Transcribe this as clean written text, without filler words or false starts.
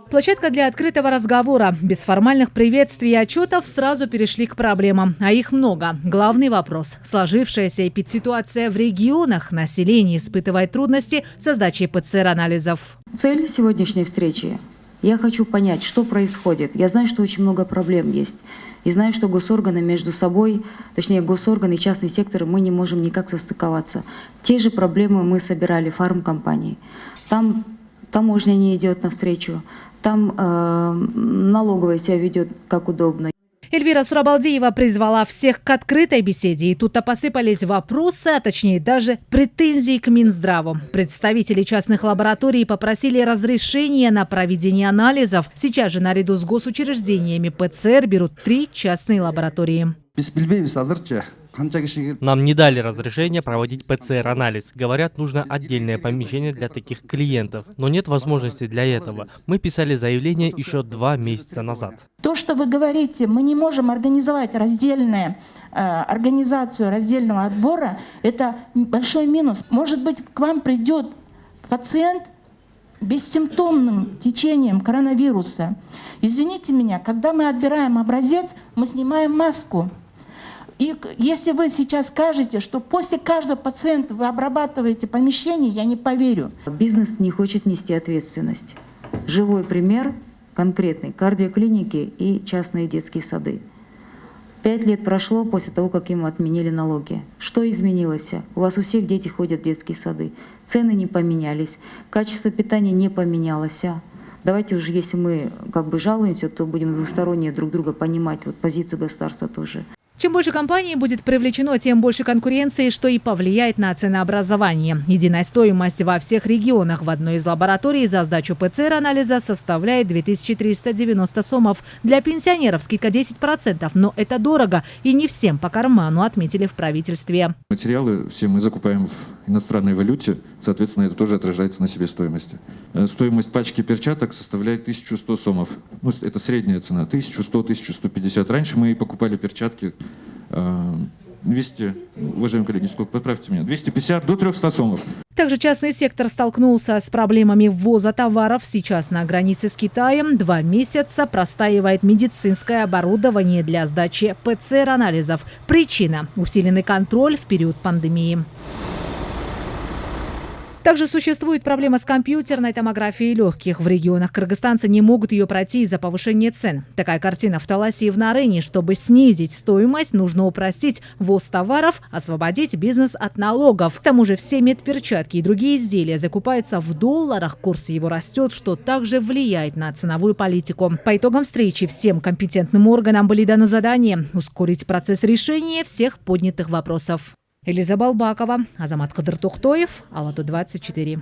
Площадка для открытого разговора. Без формальных приветствий и отчетов сразу перешли к проблемам. А их много. Главный вопрос. Сложившаяся эпидситуация в регионах. Население испытывает трудности со сдачей ПЦР-анализов. Цель сегодняшней встречи. Я хочу понять, что происходит. Я знаю, что очень много проблем есть. И знаю, что госорганы между собой, точнее госорганы и частный сектор, мы не можем никак состыковаться. Те же проблемы мы собирали в фармкомпании. Там таможня не идет навстречу, там налоговая себя ведет как удобно. Эльвира Сурабалдиева призвала всех к открытой беседе. И тут-то посыпались вопросы, а точнее даже претензии к Минздраву. Представители частных лабораторий попросили разрешения на проведение анализов. Сейчас же наряду с госучреждениями ПЦР берут 3 частные лаборатории. Нам не дали разрешения проводить ПЦР-анализ. Говорят, нужно отдельное помещение для таких клиентов. Но нет возможности для этого. Мы писали заявление еще 2 месяца назад. То, что вы говорите, мы не можем организовать организацию раздельного отбора, это большой минус. Может быть, к вам придет пациент бессимптомным течением коронавируса. Извините меня, когда мы отбираем образец, мы снимаем маску. И если вы сейчас скажете, что после каждого пациента вы обрабатываете помещение, я не поверю. Бизнес не хочет нести ответственность. Живой пример конкретный. Кардиоклиники и частные детские сады. 5 лет прошло после того, как им отменили налоги. Что изменилось? У вас у всех дети ходят в детские сады. Цены не поменялись, качество питания не поменялось. Давайте уже, если мы жалуемся, то будем двусторонне друг друга понимать, позицию государства тоже. Чем больше компаний будет привлечено, тем больше конкуренции, что и повлияет на ценообразование. Единая стоимость во всех регионах в одной из лабораторий за сдачу ПЦР-анализа составляет 2390 сомов. Для пенсионеров скидка 10%, но это дорого и не всем по карману, отметили в правительстве. Материалы все мы закупаем в иностранной валюте, соответственно, это тоже отражается на себестоимости. Стоимость пачки перчаток составляет 1100 сомов. Это средняя цена, 1100-1150. Раньше мы покупали перчатки 200, уважаемые коллеги, сколько, поправьте меня, 250 до 300 сомов. Также частный сектор столкнулся с проблемами ввоза товаров. Сейчас на границе с Китаем 2 месяца простаивает медицинское оборудование для сдачи ПЦР-анализов. Причина – усиленный контроль в период пандемии. Также существует проблема с компьютерной томографией легких. В регионах кыргызстанцы не могут ее пройти из-за повышения цен. Такая картина в Таласе и в Нарыне. Чтобы снизить стоимость, нужно упростить ввоз товаров, освободить бизнес от налогов. К тому же все медперчатки и другие изделия закупаются в долларах. Курс его растет, что также влияет на ценовую политику. По итогам встречи всем компетентным органам были даны задания ускорить процесс решения всех поднятых вопросов. Элиза Балбакова, Азамат Кадыртухтоев, Алату 24.